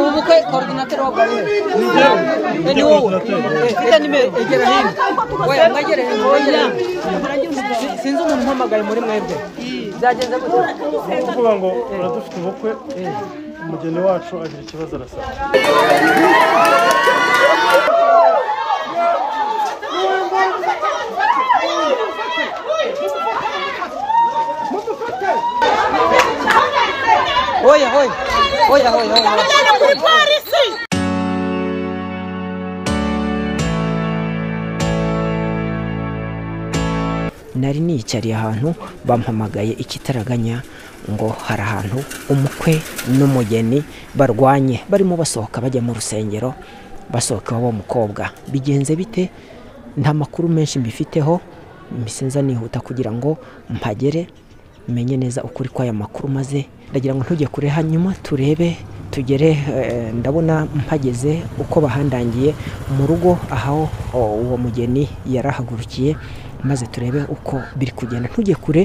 ubukwe coordinator wa bari ni wowe ita nimero egera hino oya mwegere hino sinzi umuntu mpamagaye muri mwebwe byagenze gute kuvuga ngo uradufite ubukwe umugeni wacu agira ikibazo arasaba Oya. Nari niyicariye ahantu bampamagaye ikitaraganya ngo hari ahantu umukwe n'umugeni barwanye barimo basohoka bajya mu rusengero basohoka wabo mukobwa bigenze bite nta makuru menshi mbifiteho mbisenza nihuta kugira ngo mpagere menye neza ukuri kw'aya makuru maze ndagira ngo ntujye kure hanyuma turebe tugere ndabona mpageze uko bahandangiye mu rugo aho uwo mugeni yarahagurukiye maze turebe uko biri kugenda ntujye kure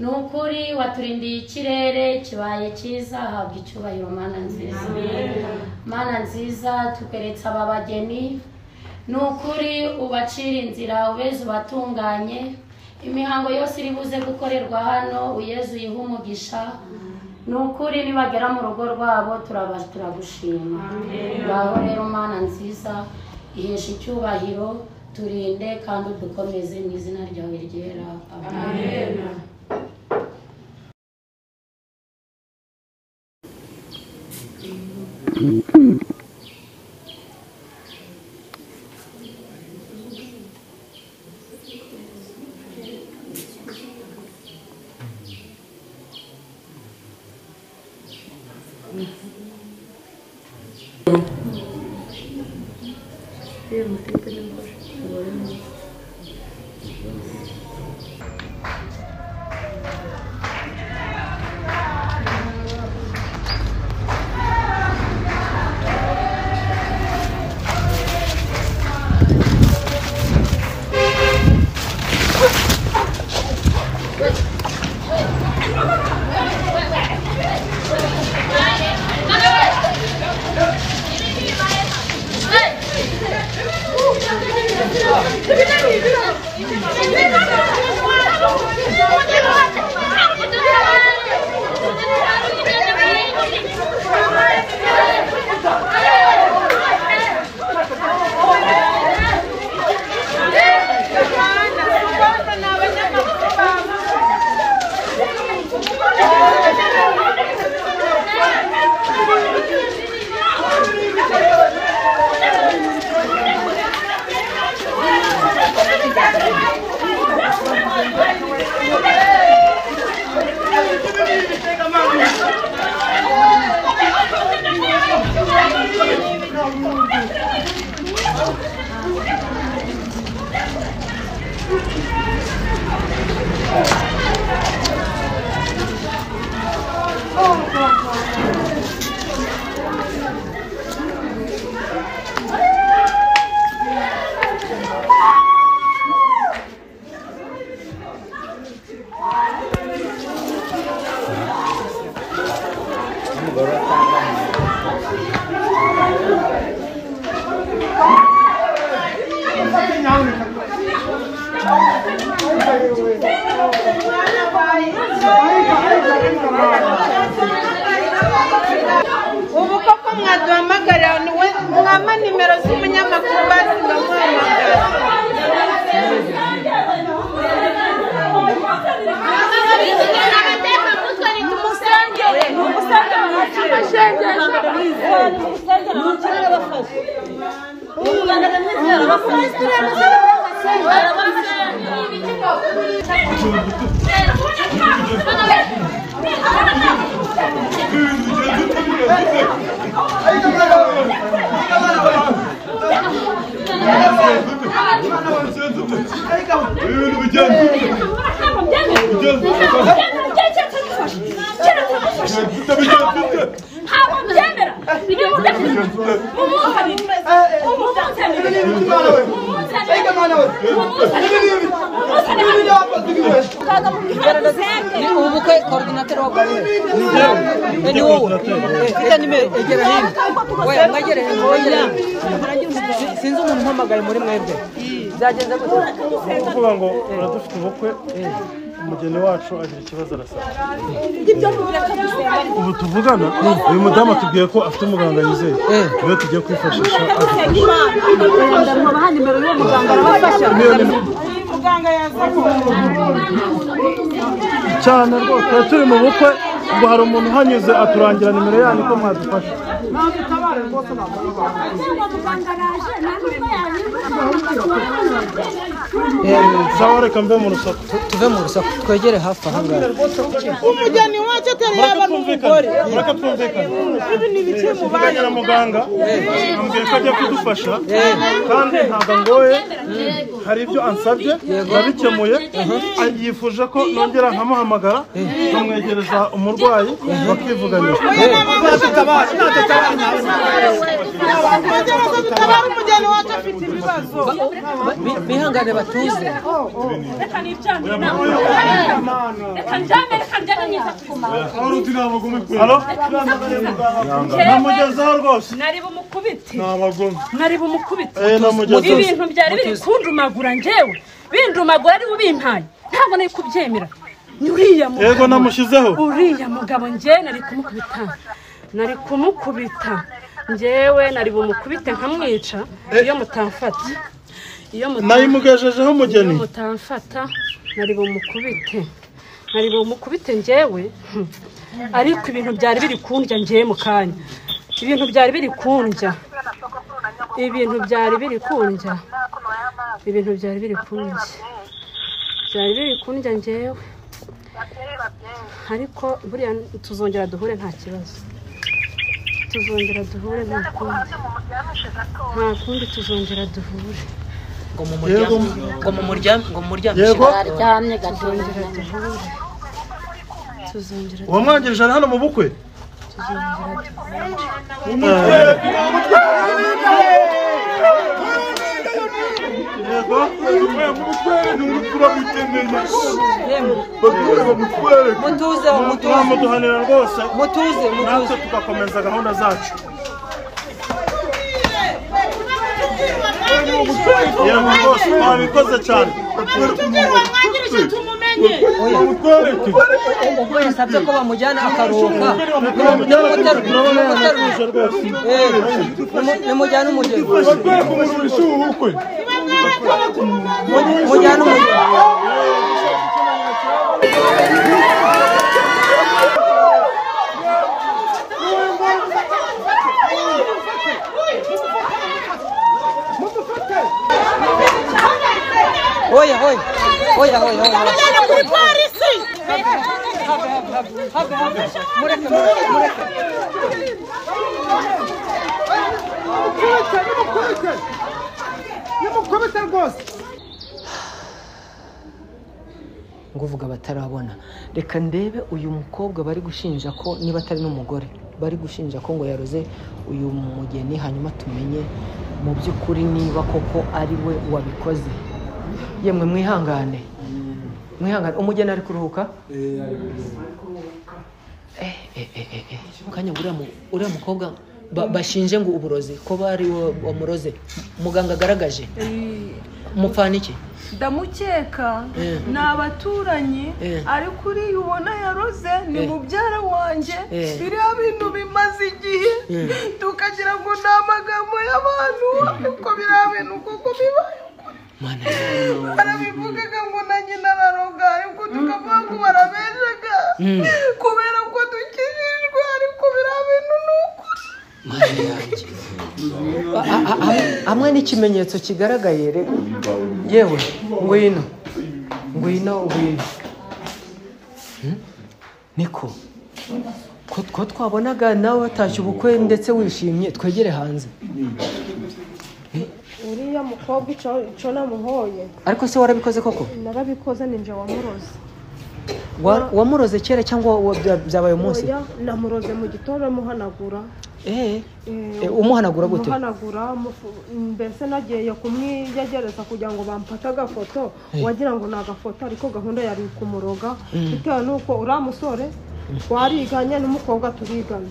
nukuri waturindiye ikirere kibaye cyiza habwa icyubahiro mana nziza tukeretse aba bageni nukuri ubacira inzira ubeze ubatunganye imihango yose iri buze gukorerwa hano uyezu yiha umugisha nukuri nibagera mu rugo rwabo turagushima ngaho rero mana nziza ihesha icyubahiro turinde kandi dukomeze mu izina ryawe ryera amen. mwaduhamagara niwe mwama nimero z'umunyamakuru basiga muhamagara. ubukwe coordinateur wa bari ni wowe ita nimero egera hino oya mwagere hino sinzi umuntu mpamagaye muri mwebwe byagenze gute kuvuga ngo uradufite ubukwe umugeni wacu agira ikibazo arasaba ubu tuvugana uyu mudamu atubwiye ko afite umuganga yizeye niwe tugiye kwifashisha Ndamuha nimero y'uwo muganga arabafasha. Muganga yazamo cyane rwose turi mu bukwe ngo hari umuntu uhanyuze aturangira nimero yanyu ko mwadufasha. Sawa reka mbe mu rusaku tuve mu rusaku twegere hafi aha ngaha umugeni wacu atari yaba n'umugore. Reka twumvikane Ibi ni bike mu bana na muganga ambwiye ko ajya kudufasha kandi ntabwo ngoye hari ibyo ansabye yabikemuye yifuje ko nongera nkamuhamagara nkamwegereza umurwayi bakivuganira. Umugeni wacu afite ibibazo. bihangane batuze namugezaho rwose nari bumukubite nabagome nari bumukubite namugezaho ibintu byari biri kundumagura njyewe bindumagura ari bubimpaye ntabwo nari kubyemera uriya mugabo yego namushyizeho uriya mugabo njye nari kumukubita njyewe nari bumukubite nkamwica iyo mutamfata nayimugejejeho umugeni mutamfata nari bumukubite njyewe ariko ibintu byari biri kundya njyewe mu kanya ibintu byari biri kundya njyewe ariko buriya tuzongera duhure nta kibazo nta kundi tuzongera duhure ngo mu muryango yego aryamye tuzongera duhure wamwangirije hano mu bukwe muduhanira rwose natwe tugakomeza gahunda zacu. yego rwose twabikoze cyane ubwo yasabye ko bamujyana akaruhuka nimujyane umugeni mujyane umugeni Oya. Mujyana kuri polisi. Mureke. Nimukubite rwose. Nguvuga batarabona. Reka ndebe uyu mukobwa bari gushinja ko niba atari n'umugore bari gushinja ko ngo yaroze uyu mugeni hanyuma tumenye mu by'ukuri niba koko ari we wabikoze. Yemwe mwihangane umugeni ari kuruhuka kanya uriya mukobwa bashinje ngo uburozi ko bari wamuroze muganga agaragaje mupfana iki? ndamukeka ni abaturanyi ariko uriya ubona yaroze ni mubyara wanjye biriya bintu bimaze igihe tukagira ngo ni amagambo y'abantu ariko biriya bintu kuko bibaye barabivugaga ngo nanjye nararoga ariko tukavuga ngo barabeshaga kubera ko dukijijwe ariko biriya bintu ni ukuri. hamwe n'ikimenyetso kigaragaye yewe ngwino niko ko twabonaga nawe watashye ubukwe ndetse wishimye twegere hanze. uriya mukobwa icyo namuhoye ariko se warabikoze koko? narabikoze ninjye wamuroze. wamuroze kera cyangwa byabaye umunsi? namuroze mu gitondo muhanagura. umuhanagura gute? umuhanagura mbese nagiye kumwiyegereza kugira ngo bampate agafoto wagira ngo ni agafoto ariko gahunda yari kumuroga bitewe n'uko uriya musore twariganye n'umukobwa turiganye.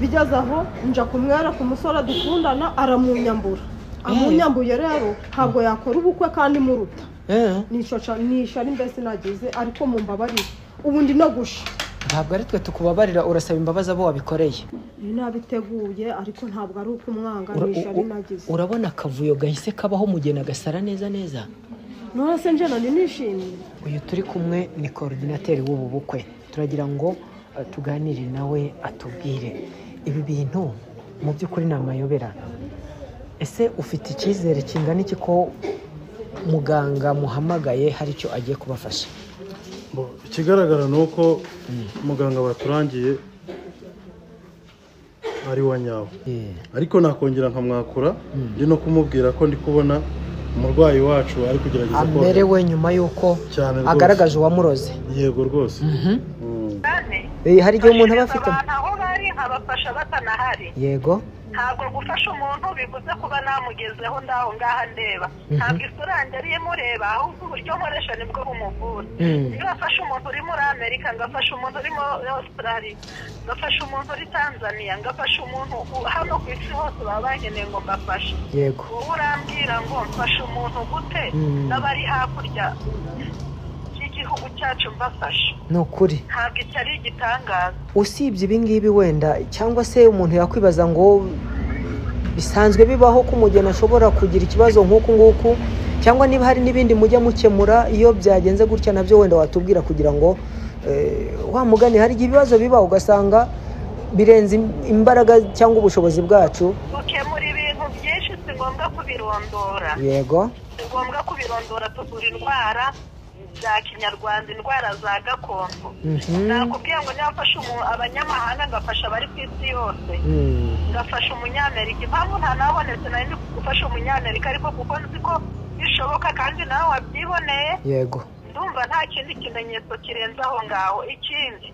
bigeze aho nja kumwereka umusore dukundana aramunyambura. amunyambuye rero ntabwo yakora ubukwe kandi muruta. nisha ari mbese nagize ariko mumbabarire ubundi no gusha. ntabwo ari twe tukubabarira, urasaba imbabazi abo wabikoreye. nabiteguye ariko ntabwo ari uko umwanganisha ari nagize. urabona akavuyo gahise kabaho umugeni agasara neza none se nje nani nishimye. uyu turi kumwe ni coordinateur w'ubu bukwe, turagira ngo tuganire nawe atubwire ibi bintu mu by'ukuri ni amayobera. ese ufite icyizere kingana iki ko muganga muhamagaye hari icyo agiye kubafasha? ikigaragara ni uko muganga baturangiye ari wa nyawo, ariko nakongera nkamwakura ndi no kumubwira ko ndi kubona umurwayi wacu ari kugerageza ko amerewe nyuma y'uko agaragaje uwamuroze. yego rwose. hari igihe umuntu aba afite aho bari nkabafasha batanahari. yego ntabwo gufasha umuntu bivuze kuba namugezeho ndaho ngaha ndeba. ntabwo isura yanjye ariyo mureba ahubwo uburyo nkoresha nibwo bumuvura. iyo afashe umuntu uri muri amerika ngafasha umuntu uri muri australia ngafasha umuntu uri tanzania ngafasha umuntu hano ku isi hose baba bankeneye ngo mbafashe. yego wowe urambwira ngo mfashe umuntu gute n'abari hakurya igihugu cyacu mbafasha? ni ukuri ntabwo icyo ari igitangaza. usibye ibingibi wenda cyangwa se umuntu yakwibaza ngo bisanzwe bibaho ko umugeni ashobora kugira ikibazo nk'uku nguku, cyangwa niba hari n'ibindi mujya mukemura iyo byagenze gutya nabyo wenda watubwira kugira ngo wa mugani hari igihe ibibazo biba ugasanga birenze imbaraga cyangwa ubushobozi bwacu. gukemura ibintu byinshi si ngombwa kubirondora. yego si ngombwa kubirondora. tuvura indwara za kinyarwanda, indwara za gakondo. nakubwiye ngo niba mfashe abanyamahanga ngafasha abari ku isi yose, ngafasha umunyamerika. impamvu ntanabonetse nari ndi gufasha umunyamerika ariko kuko nzi ko bishoboka kandi nawe wabyiboneye. yego ndumva nta kindi kimenyetso kirenze aho ngaho. ikindi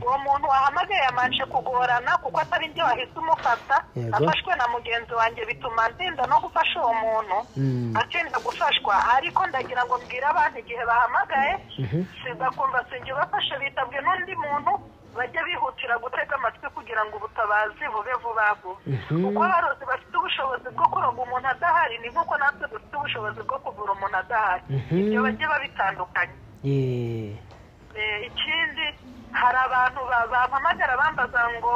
uwo muntu wahamagaye yamanje kugorana kuko atari njye wahise umufata. afashwe na mugenzi wanjye bituma ndinda no gufasha uwo muntu atinda gufashwa. ariko ndagira ngo mbwire abantu igihe bahamagaye sigakumva sinjye ubafashe bitabwe n'undi muntu bajya bihutira gutega amatwi kugira ngo ubutabazi bube vuba vuba. kuko abarozi bafite ubushobozi bwo kuroga umuntu adahari ni nk'uko natwe dufite ubushobozi bwo kuvura umuntu adahari. ibyo bajya babitandukanye. ikindi hari abantu bampamagara bambaza ngo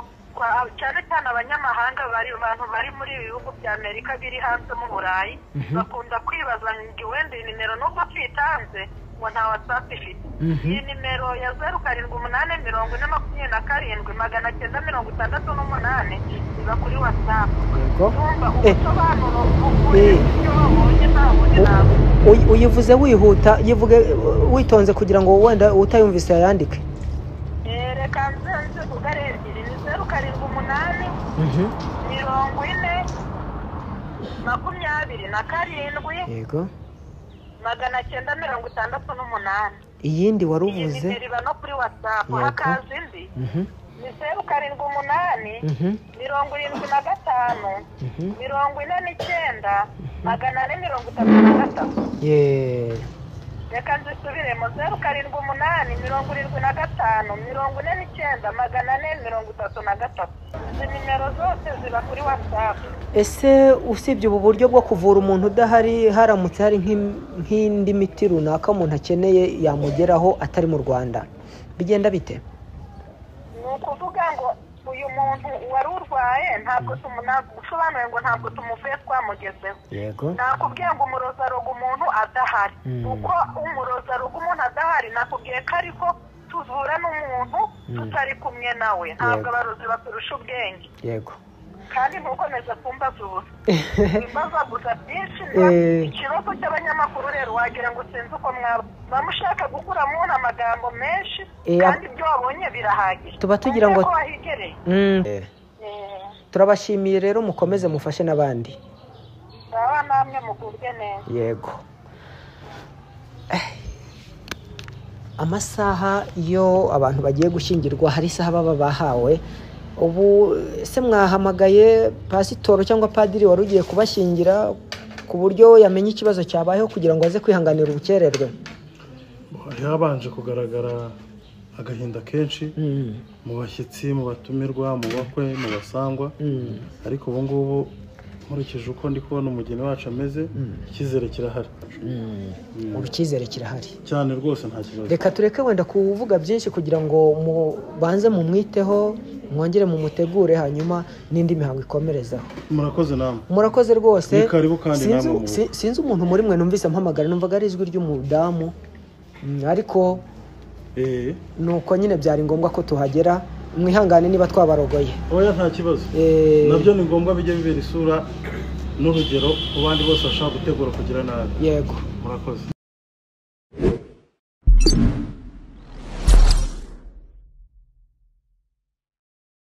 cyane cyane abanyamahanga abantu bari muri ibi bihugu bya amerika biri hanze mu burayi bakunda kwibaza ngo wenda iyi nimero nubwo twitanze ngo nta watsapu ifite. iyi nimero ya 0788272968 iba kuri watsapu. tumva ubusobanuro bw'ibyo wabonye ntabone ntabwo uyivuze wihuta, yivuge witonze kugira ngo wenda utayumvise yandike. reka nze kugare ebyiri ni 0788 40 yego 968. iyindi wari uvuze iyi nimero iba no kuri watsapu. hakaza indi ni 0788 75 49 433. reka nzisubiremo 0785 izi nimero zose ziba kuri WhatsApp. ese usibye ubu buryo bwo kuvura umuntu udahari haramutse hari nk'indi miti runaka umuntu akeneye yamugeraho atari mu Rwanda bigenda bite? Ni ukuvuga ngo uyu muntu wari urwaye ntabwo usobanuye ngo ntabwo tumuvuye twamugezeho. Yego. Nakubwiye ngo umurozarugo umuntu adahari. Uko umurozarugo umuntu adahari nakubwiye ko ariko tuvura n'umuntu tutari kumwe nawe. Ntabwo abarozi baturusha ubwenge. Yego. Kandi ntukomeze kumbaza ubusa. Ibibazo gusa byinshi ikibazo cy'abanyamakuru rero wagira ngo sinzi uko mwaba bamushaka gukura mu amagambo menshi kandi ibyo wabonye birahagije. Tuba tugira ngo turabashimiye rero mukomeze mufashe n'abandi. Baba namwe mugubwe neza. Yego. Amasaha iyo abantu bagiye gushyingirwa hari isaha baba bahawe. Ubu se mwahamagaye pasitoro cyangwa padiri wari ugiye kubashyingira ku buryo yamenye ikibazo cyabayeho kugira ngo aze kwihanganira ubukererwe? Yabanje kugaragara agahinda kenshi mu bashyitsi, mu batumirwa, mu bakwe, mu basangwa, ariko ubu ngubu nkurikije uko ndi kubona umugeni wacu ameze icyizere kirahari. Ubu icyizere kirahari cyane rwose nta kibazo. Reka tureke wenda kuvuga byinshi kugira ngo mubanze mumwiteho, mwongere mumutegure, hanyuma n'indi mihango ikomerezaho. Murakoze namwe. Murakoze rwose. Ni karibu kandi namwe. Sinzi umuntu muri mwe numvise mpamagara, numvaga ari ijwi ry'umudamu, ariko nuko nyine byari ngombwa ko tuhagera. Mwihangane niba twabarogoye. Oya nta kibazo. Nabyo ni ngombwa bijye bibera isura n'urugero ku bandi bose bashaka gutegura kugira nabi. Yego. Murakoze.